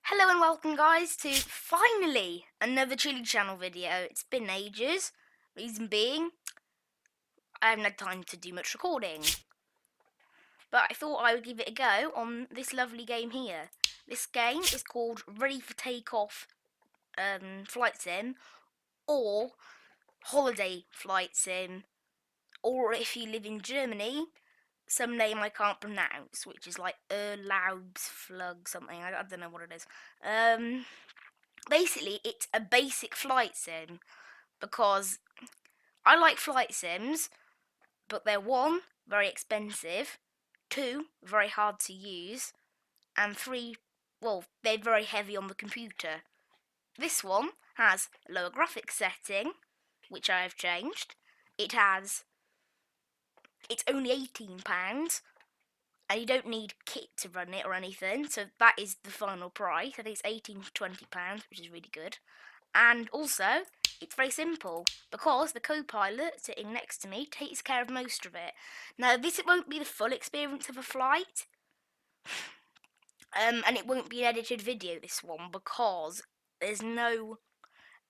Hello and welcome guys to finally another Chilli channel video. It's been ages, reason being I haven't had time to do much recording. But I thought I would give it a go on this lovely game here. This game is called Ready for Takeoff Flight Sim, or Holiday Flight Sim, or if you live in Germany, some name I can't pronounce, which is like Urlaubsflug something. I don't know what it is. Basically, it's a basic flight sim because I like flight sims, but they're one, very expensive, two, very hard to use, and three, well, they're very heavy on the computer. This one has a lower graphics setting, which I have changed. It's only £18, and you don't need kit to run it or anything, so that is the final price. I think it's £18 to £20, which is really good. And also, it's very simple, because the co-pilot sitting next to me takes care of most of it. Now, it won't be the full experience of a flight, and it won't be an edited video, this one, because there's no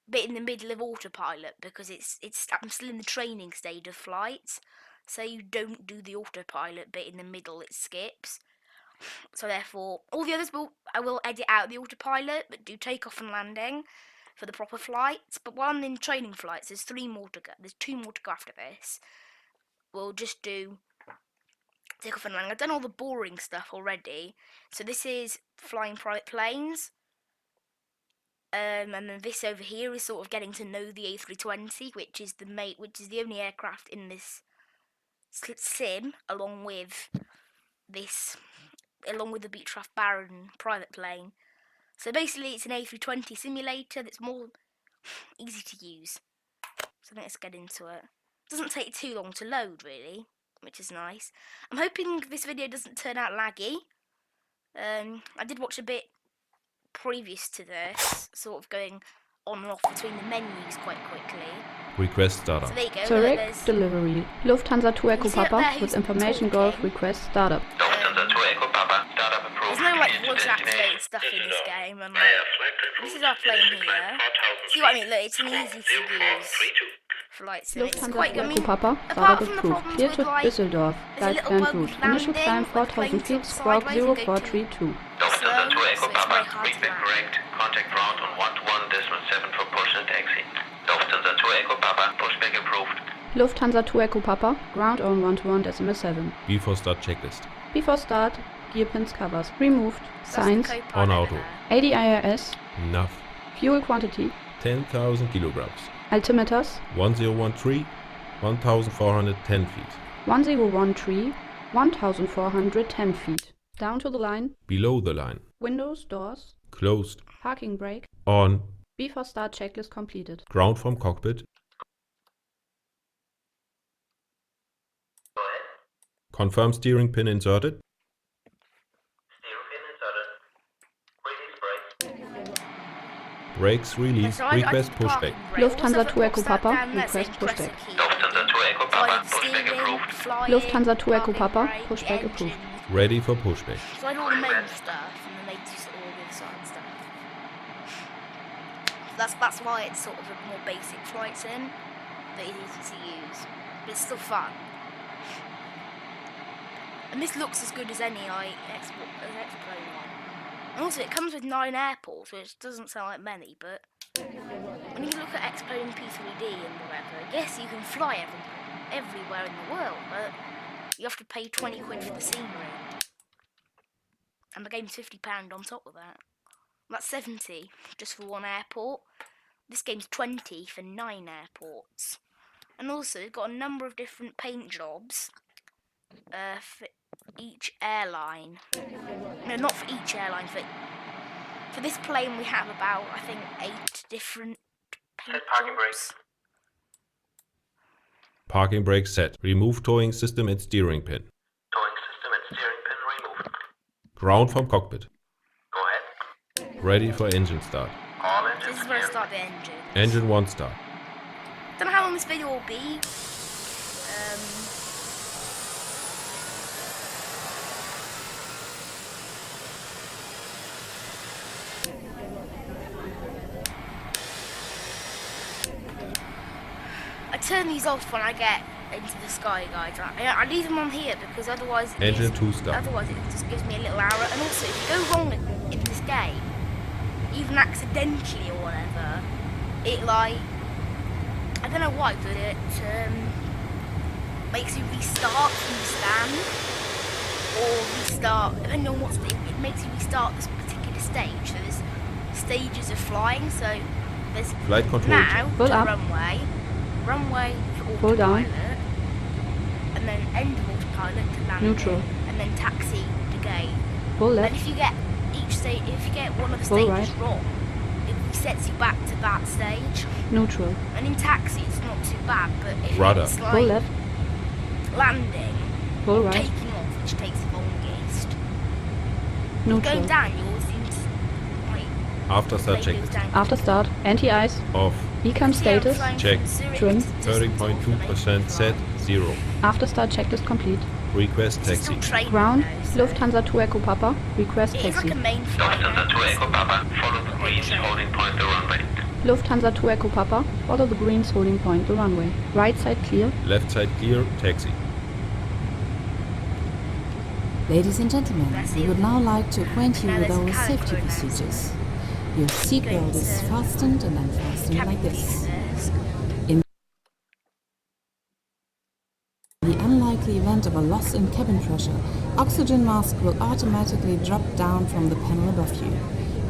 bit in the middle of autopilot, because I'm still in the training stage of flights, so you don't do the autopilot bit in the middle, it skips. So therefore, all the others I will edit out the autopilot, but do takeoff and landing for the proper flights. But while I'm in training flights, there's 3 more to go. There's 2 more to go after this. We'll just do takeoff and landing. I've done all the boring stuff already. So this is flying private planes. And then this over here is sort of getting to know the A320, which is the only aircraft in this sim, along with the Beechcraft Baron private plane. So basically, it's an A320 simulator that's more easy to use. So let's get into it. Doesn't take too long to load, really, which is nice. I'm hoping this video doesn't turn out laggy. I did watch a bit previous to this, sort of going on and off between the menus quite quickly. Request startup. So there you go. Direct delivery. Lufthansa to Echo Papa with information Golf request startup. Lufthansa to Echo Papa, startup approved. There's no like voice activated stuff in this game, and like, this is our plane here. See what I mean? Look, it's an easy to use flight sim. It's Lufthansa quite, to I mean, Echo Papa, apart startup from the approved. problems Clear with to like, Düsseldorf. there's a Guide little and bug route. with Initial landing, climb where the plane 4000 feet, tilts squawk sideways and go 0432. Lufthansa to Echo so it's Papa, very hard to feedback land. correct. Contact ground on 121.7 for push and taxi. Lufthansa to Echo Papa, pushback approved. Lufthansa to Echo Papa, ground on 121.7. Before start checklist. Before start, gear pins covers removed. That's the Signs, co-pilot On auto. there. ADIRS, Enough. fuel quantity, 10,000 kilograms. altimeters, 1013, 1410 feet. 1013, 1410 feet. Down to the line, Below the line. windows, doors, Closed. parking brake. On. Before start checklist completed. Ground from cockpit. Go ahead. Confirm steering pin inserted. Steering pin inserted. Release brake. Brakes released. So I Request did the parking pushback. brake. Lufthansa Once to I've Echo crossed that Papa, down, that's request it, press pushback. a key. Lufthansa to Echo So I Papa, did pushback steering, approved. flying, Lufthansa to Echo parking Papa, brake, pushback engine. approved. Ready for pushback. So I did all the main stuff, and then they do all the other side stuff. That's why it's sort of a more basic flight sim, but it's easy to use, but it's still fun. And this looks as good as any X-Plane one. And also, it comes with 9 airports, which doesn't sound like many, but when you look at X-Plane P3D and whatever, yes, you can fly everywhere in the world, but you have to pay 20 quid for the scenery. And the game's £50 on top of that. That's 70 just for one airport. This game's 20 for 9 airports. And also, we've got a number of different paint jobs for each airline. No, not for each airline. For this plane, we have about, I think, 8 different paint Set parking jobs. brakes. Parking brake set. Remove towing system and steering pin. Towing system and steering pin removed. Ground from cockpit. Go ahead. Ready for engine start. All engines This is where I clear. start the engine. Engine 1 start. Don't know how long this video will be. turn these off when I get into the sky, guys. I leave them on here because otherwise Engine 2 stop. Otherwise, it just gives me a little error. And also, if you go wrong in this game, even accidentally or whatever, it like I don't know why, but it makes you restart from the stand or restart depending on what stage. It makes you restart this particular stage. So there's stages of flying. So there's Flight control. now Full to up. runway for Full down. autopilot, and then end of autopilot to land. Neutral. And then taxi to gate. Full And left. if you get each stage, if you get one of the Full stages right. wrong, it resets you back to that stage. Neutral. And in taxi, it's not too bad, but if Rudder. it's Full like left. landing, Full right. taking off, which takes the longest, Neutral. going down, you always seem to like After start plane check. goes down. After start. Anti-ice. Off. Ecam See, I'm status. flying Check. from Zurich Trim. to Düsseldorf, 30.2% and set. I 0. After start checklist complete. Request fly. It's still taxi. training Ground. though, so Lufthansa 2 Echo Papa. Request it is taxi. like a main flight. Lufthansa 2 now. Echo Papa, follow the greens, holding point the runway. Lufthansa 2 Echo Papa. Follow the greens holding point the runway. Right side clear. Left side clear. Taxi. Ladies and gentlemen, we would now like to acquaint you Now with there's our a safety character procedures. Your seatbelt is fastened and unfastened like this. In the unlikely event of a loss in cabin pressure, oxygen mask will automatically drop down from the panel above you.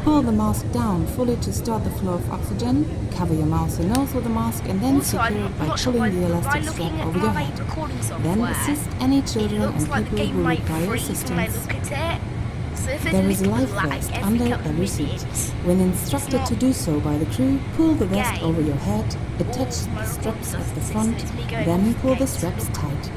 Pull the mask down fully to start the flow of oxygen, cover your mouth and nose with the mask and then Also, secure I'm it by not sure pulling the by elastic looking strap at over your my head. recording Then software, assist any it children looks and like the people game who might require freeze when I assistance. look at it. So if there's There a is a little life lag vest every under couple every seat. minutes, When instructed to do so by the crew, pull the vest Game. over your head, attach my the straps recording at the does front, this, it's me going then off pull the gate. straps tight.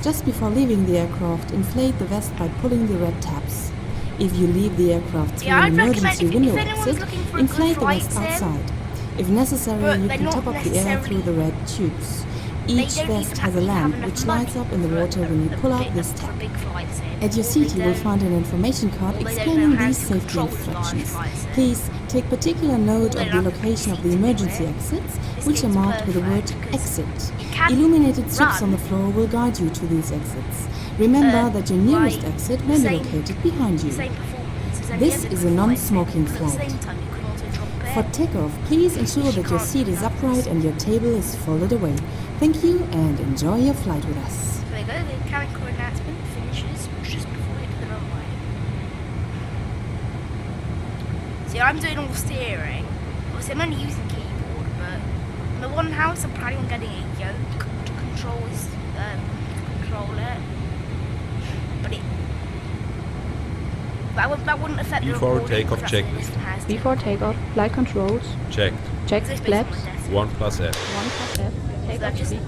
Just before leaving the aircraft, inflate the vest by pulling the red tabs. If you leave the aircraft through Yeah, an I'd recommend emergency if window anyone's exit, looking for a inflate good the flight vest sim, outside. If necessary, but you they're can not top up the air necessarily- through the red tubes. They Each don't vest even has a have lamp enough which money lights up in the for water when you pull out big- this for tab. big flight sim. At your Or seat, they you will don't- find an information card or they don't explaining know how these to safety control the instructions. flight sim. Please take particular note Well, of they're the not location of the easy to do emergency it. exits, This which are game's marked with the word perfect because exit. it can Illuminated strips on run, the floor will guide you to these exits. Remember that your nearest like exit may be same- located behind you. Same performance as any This other is a flight sim, non-smoking but at the flight. same time, you can also drop it. For takeoff, please ensure You that your can't seat do is that. upright and your table is folded away. Thank you and enjoy your flight with us. There you go, the cabin crew announcement finishes just before we hit the runway. See, I'm doing all the steering. Obviously, I'm only using keyboard, but on the one house, I'm planning on getting a yoke to control it. But that wouldn't affect the Before recording, takeoff because that's what checklist. this one has to. Before takeoff. Flight controls. Checked. Check So it's based on flaps. my desk. 1 plus F. 1 plus F. So Takeoff just- speed.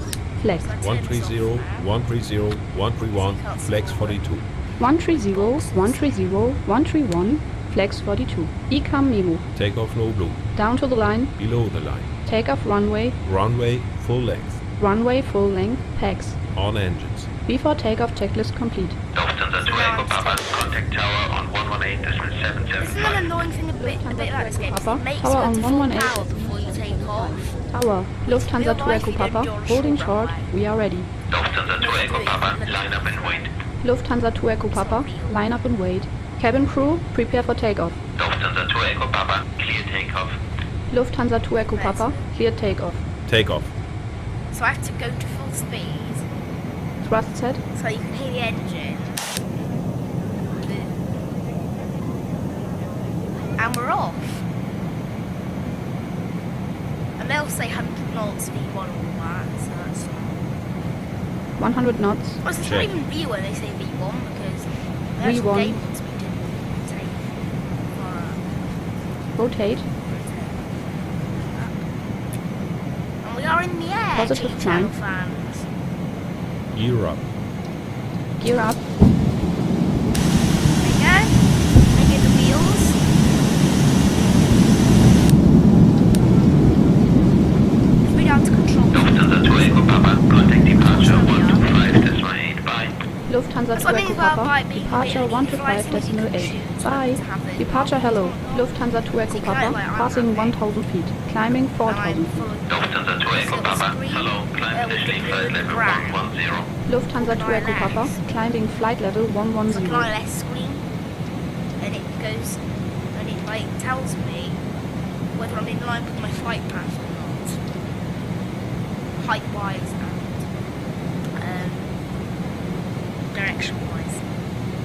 Flex. So I turn this off 130, now. 130, 131, flex 42. 130, 130, 131. Flex 42. Ecam Memo. Takeoff no blue. Down to the line. Below the line. Takeoff runway. Runway full length. Runway full length. PAX. On engines. Before takeoff checklist complete. Lufthansa 2 Echo Papa, contact tower on 118.775. This is another annoying thing a bit about this game. Papa, It makes tower you go on to full 118. power before you take off. Tower. Lufthansa 2 Echo Papa. Holding short. We are ready. Lufthansa 2 Echo Papa, line up and wait. Lufthansa 2 Echo Papa. Line up and wait. Cabin crew, prepare for takeoff. Lufthansa 2 Echo Papa, clear takeoff. Lufthansa 2 Echo Papa. Clear takeoff. Takeoff. So I have to go to full speed Thrust set. so you can hear the engine. And we're off. And they'll say 100 knots, V1 all that, so that's... 100 knots. Well, it's not Check. even real when they say V1 because the actual V1. game wants me to take Rotate. and we are in the air, Positive Chilli climb. fans. Gear up. Gear up. There you go. They get the wheels. Let's be down to control. Lufthansa 2 Echo Papa, contact departure 125.8. Bye. Lufthansa That's 2 what I Echo mean about Papa. being Departure really 125.8. flights, you can choose Bye. to have those Departure hello. buttons or not. Lufthansa 2 Echo you can, Papa. like, I'm Passing happy. 1000 feet. Climbing And 4000 I'm feet. following Lufthansa 2 Echo Papa. Hello, climb initially flight level 110. Lufthansa 2 Echo Papa, climbing flight level It's like an 110. ILS screen, and it goes, and it like tells me whether I'm in line with my flight path or not, height-wise and direction-wise.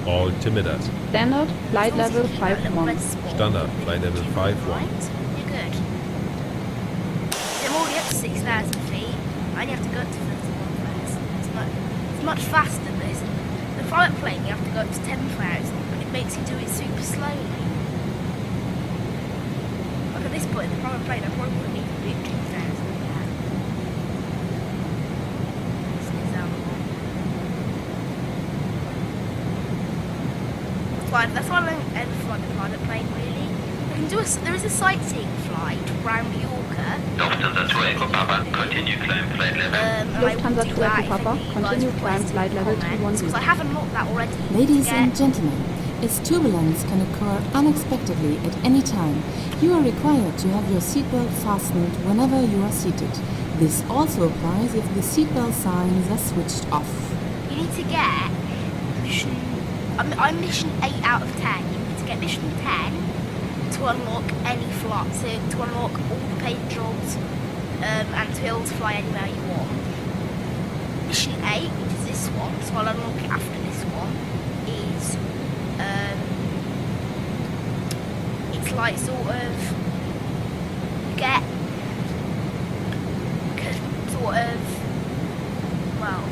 Altimeter. Standard, flight As long as level you keep that little 5-1. red spot Standard, flight level to the 5-1. right, you're good. I'm already up to 6,000 feet. I only have to go up to 31,000. It's much faster than this. The private plane, you have to go up to 10,000, but it makes you do it super slowly. Like at this point, the private plane, I probably wouldn't even do 2,000 yet. That's an example. That's why I don't ever fly the private plane, really. There is a sightseeing flight around Mallorca. Lufthansa 2 Echo Papa. Continue climb flight level. And I Lufthansa will do 2 that Echo if Papa, any of you guys continue climb request flight level comments, 210. because I have unlocked that already. Ladies to and get- gentlemen, as turbulence can occur unexpectedly at any time, you are required to have your seatbelt fastened whenever you are seated. This also applies if the seatbelt signs are switched off. You need to get mission. I'm mission 8 out of 10. You need to get mission 10 to unlock any flight, so to unlock all the paid jobs, and to be able to fly anywhere you want. Mission 8, which is this one, so I'll unlock it after this one, is it's like sort of you get sort of, well,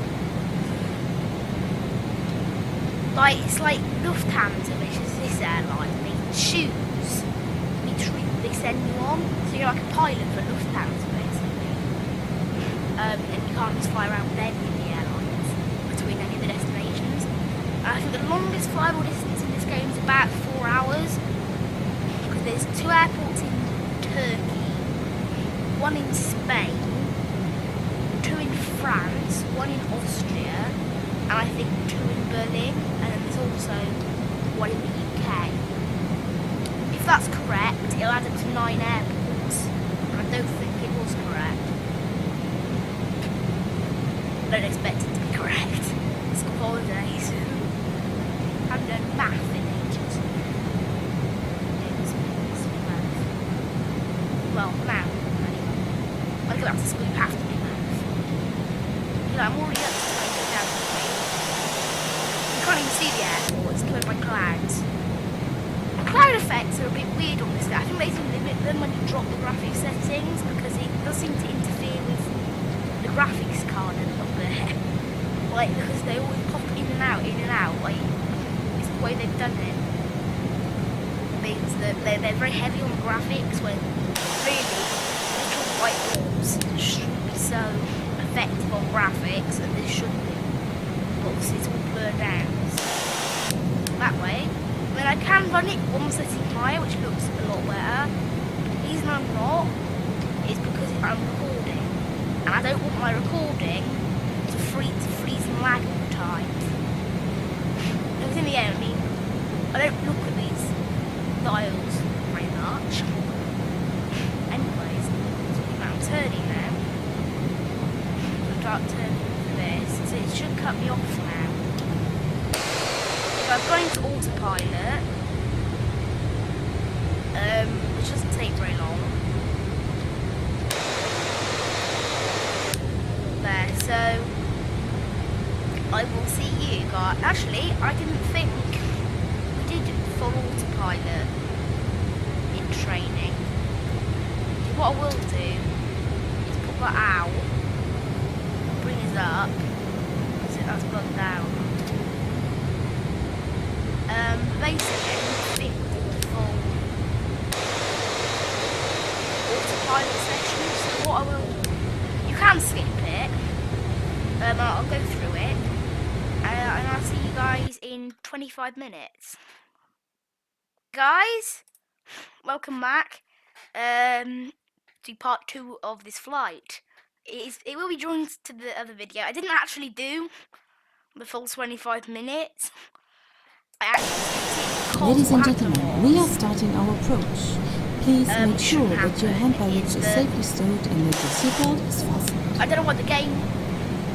like it's like Lufthansa, which is this airline. They choose which route they send you on, so you're like a pilot for Lufthansa basically, and you can't just fly around with any of the airlines between any of the destinations. And I think the longest flyable distance in this game is about 4 hours, because there's 2 airports in Turkey, 1 in Spain, 2 in France, 1 in Austria, and I think 2 in Berlin, and then there's also 1 in the UK. If that's correct, it'll add up to 9 airports, and I don't think it was correct. I don't expect it to be correct. It's got holidays. I haven't done math in ages. It's math. Well, now, anyway. When I go back to school, you have to do math. You know, I'm already up to 20,000 feet. You can't even see the airport, it's covered by clouds. The cloud effects are a bit weird on this. I think they can limit them when you drop the graphic settings, because it does seem to interfere with the graphics card a little bit. Like, because they always pop in and out, like, it's the way they've done it. Means that they're very heavy on the graphics, when really little white orbs shouldn't be so effective on graphics, and this should be. But obviously it's all blurred out. So that way. I mean, I can run it one setting higher, which looks a lot better. The reason I'm not is because I'm recording, and I don't want my recording to freeze and lag all the time. Because in the end, I mean, I don't look at these dials very much. Anyways, I'm turning now. I'll start turning for this, so it should cut me off now. If I've gone into autopilot, which doesn't take very long. There, so I will see you guys. Actually, I didn't think we did full autopilot in training. What I will do is put that out, bring us up, so that's gone down. Basically, I didn't think we did the full autopilot session. So what I will, you can skip it. I'll go through it, and I'll see you guys in 25 minutes. Guys, welcome back to part 2 of this flight. It will be joined to the other video. I didn't actually do the full 25 minutes. I actually Ladies and gentlemen, we are starting our approach. Please make sure shouldn't that your happen hand luggage is is that- safely stowed and that your seatbelt is fastened. I don't know what the game.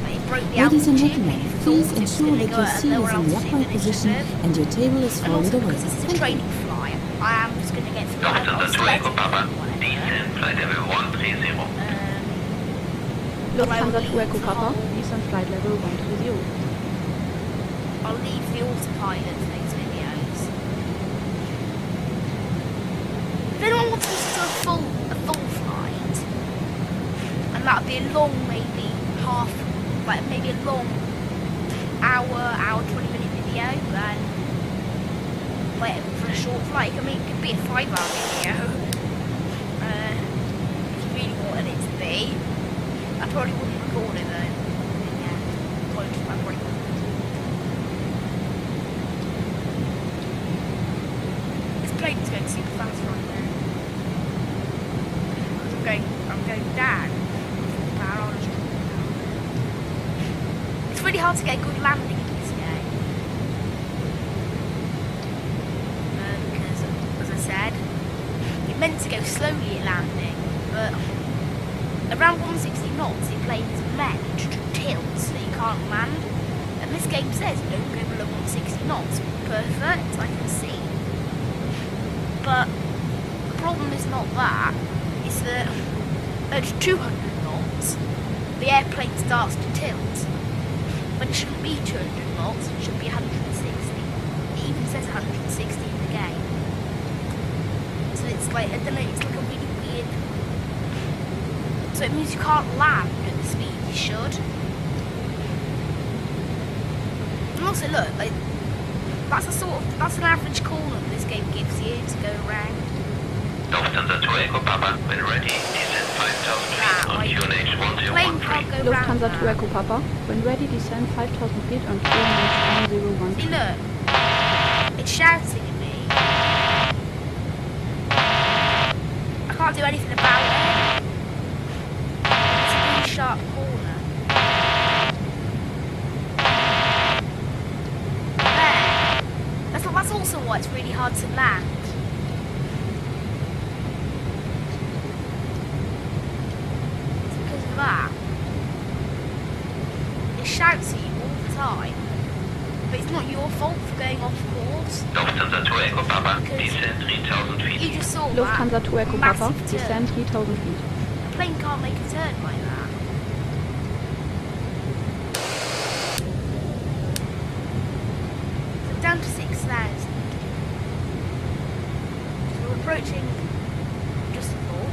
It broke the Ladies and altitude. gentlemen, It please thought it was ensure gonna that go your at a seat lower is in the altitude upright than it should position have. and your table is And folded also away. because this is a Thank you. training flight, I am just going to get through that. Lufthansa 2 Echo Papa, descend flight level 130. Lufthansa 2 Echo Papa, descend flight level 130. I'll leave the autopilot for these videos. If anyone wants me to do a full flight, and that'd be a long, maybe maybe a long hour 20-minute video, and like for a short flight, I mean, it could be a 5-hour video. If you really wanted it to be, I probably wouldn't record it though. Yeah, I probably wouldn't. This plane's going super fast right now. I'm going down. It's really hard to get a good landing in this game. Because, as I said, it meant to go slowly at landing, but around 160 knots the plane is meant to tilt so you can't land. And this game says you don't go below 160 knots. Perfect, I can see. But the problem is not that. It's that at 200 knots, the airplane starts to tilt. But it shouldn't be 200 knots, it should be 160. It even says 160 in the game. So it's like, I don't know, it's like a really weird... So it means you can't land at the speed you should. And also look, like, that's an average corner that this game gives you to go around. Lufthansa 2 Echo Papa, when ready, descend 5,000 feet on QNH Plane can't 1013. go round Lufthansa that. 2 Echo Papa, when ready descend 5,000 feet on QNH See, 1013. look, it's shouting at me. I can't do anything about it. It's a really sharp corner. There. That's also why it's really hard to land. It's because of that. It shouts at you all the time. But it's not your fault for going off course. Lufthansa 2 Echo Papa, Because descend 3,000 You feet. just saw Lufthansa that 2 Echo Papa, massive turn. descend 3,000 feet. A plane can't make a turn like that. So down to 6,000. So we're approaching just before.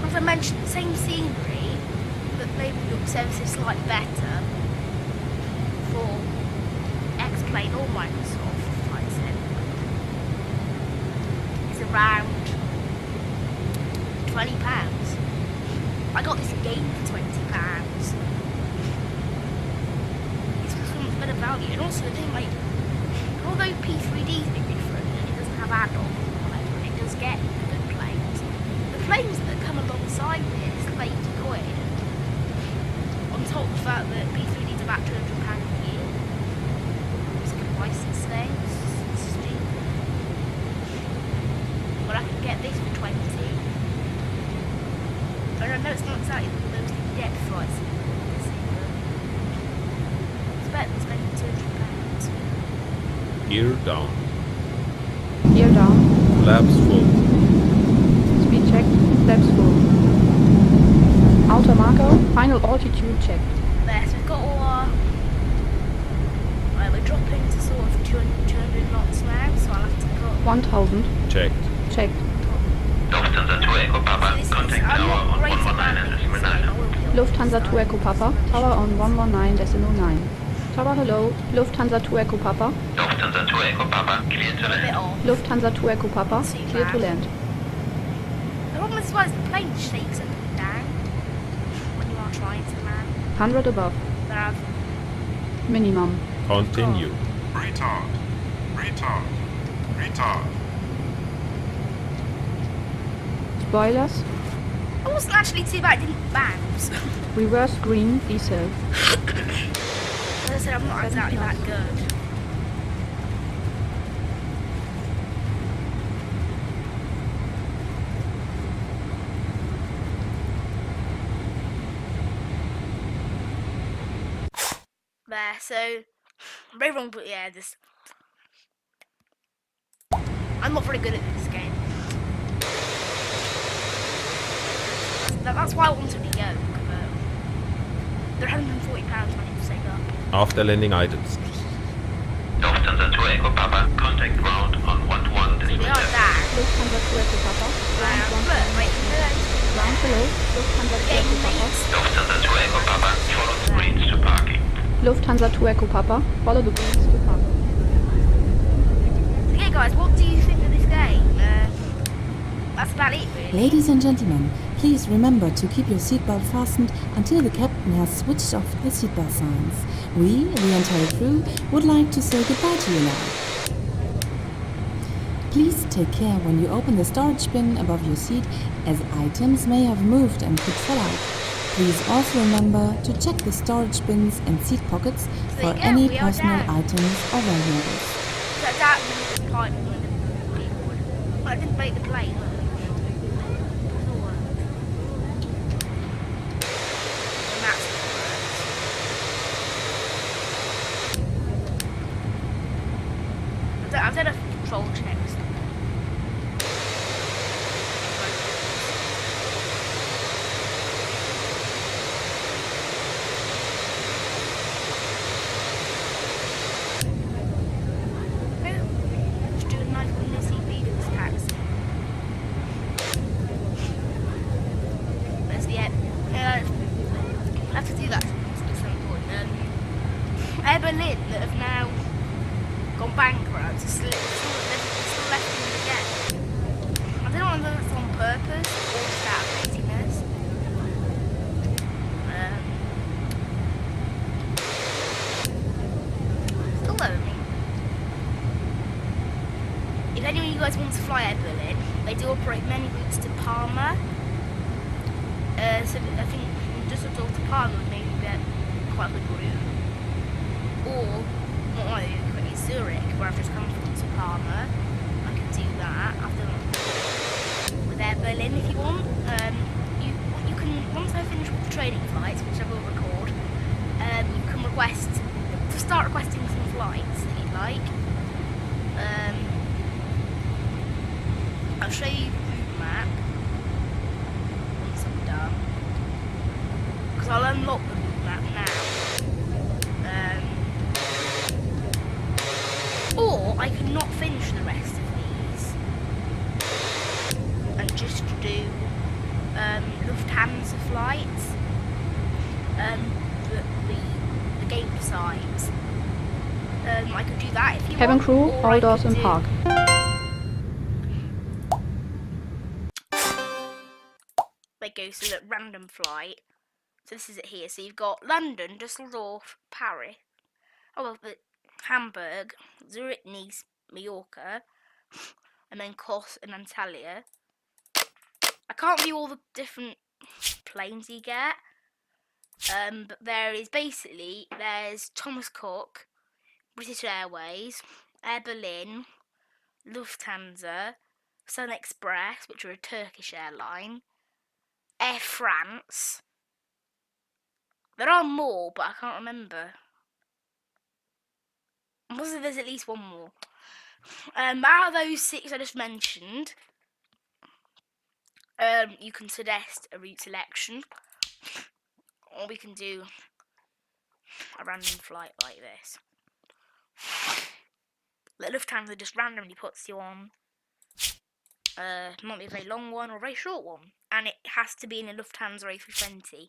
As I mentioned, same scenery, but maybe looks ever so slightly better for X-Plane or Microsoft Flight Sim. It's around £20. I got this game for £20. It's so much better value, and also the thing, like, although P3D is a bit different and it doesn't have add-ons or whatever, it does get good planes. The planes that come alongside this, like £80, on top of the fact that P3D is about £200 a year. It's a license thing. It's stupid. But I can get this for 20. But I know it's not exactly the most in-depth flights in this either. It's better than spending £200. Gear down. Gear down, Flaps full. speed check, flaps full. Outer marker, final altitude check. There, so we've got all our... Right, we're dropping to sort of 200 knots now, so I'll have to put... 1,000, Checked. checked. Lufthansa 2 Echo Papa, This is- contact I'm tower not on great at 119 landing, decimal so I 9. will be on Lufthansa this 2 Echo time. Papa, tower on 119.9. Tower hello, Lufthansa 2 Echo Papa, Lufthansa 2 Echo Papa, clear to A bit land. off. Lufthansa 2 Echo Papa, Too clear to bad. land. The problem as well is the plane shakes up and down when you are trying to land. 100 above, But I've minimum. Continue. Retard. Retard. Retard. Spoilers, It wasn't actually too bad, it didn't bounce. reverse green, decel. As I said, I'm not exactly that good. there. So very wrong, but yeah, this. I'm not very good at this game. That's why I wanted to go. They're £140 I need to save up. After landing items. Lufthansa 2 Echo Papa, contact ground on 121 We decimal are 7. there. Lufthansa 2 Echo Papa. Ground Look, right here. Ground below. Lufthansa 2 Echo Papa. Lufthansa 2 Echo Papa, follow the greens to parking. Lufthansa 2 Echo Papa. Follow the greens to park. So yeah, guys, what do you think of this game? That's about it, really. Ladies and gentlemen, please remember to keep your seatbelt fastened until the captain has switched off the seatbelt signs. We, the entire crew, would like to say goodbye to you now. Please take care when you open the storage bin above your seat, as items may have moved and could fall out. Please also remember to check the storage bins and seat pockets for any we are personal down. items or valuables. That was the part when the people. I didn't break the plane. I've done a control check. Just do a nice one CB for this taxi. There's the air. I have to do that at some point. Air Berlin that have now gone bankrupt, still left in the game. I don't know whether that's on purpose or just out of laziness. Still though, I mean, if any of you guys want to fly Air Berlin, they do operate many routes to Palma. So I think just a to Palma would maybe be quite a good route. Or what I do quickly is Zurich, where I've just come from to Palma. I can do that. I've done with Air Berlin if you want. You can, once I finish with the training flights, which I will record, you can start requesting some flights that you'd like. I'll show you the route map once I'm done, because I'll unlock the route map now. Or I could not finish the rest of these and just do Lufthansa flights, the game decides. I could do that if you Cabin want. crew, or all I doors could in do- park. There you go, so look, random flight. So this is it here. So you've got London, Dusseldorf, Paris. Oh well, but Hamburg, Zurich, Nice, Mallorca, and then Kos and Antalya. I can't view all the different planes you get, but there's Thomas Cook, British Airways, Air Berlin, Lufthansa, Sun Express, which are a Turkish airline, Air France. There are more, but I can't remember. There's at least one more. Out of those 6 I just mentioned, you can suggest a route selection, or we can do a random flight like this. The Lufthansa just randomly puts you on. Might be a very long one or a very short one, and it has to be in a Lufthansa A320.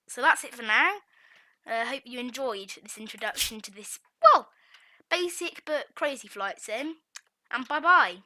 So that's it for now. Hope you enjoyed this introduction to this, well, basic but crazy flight sim, and bye bye.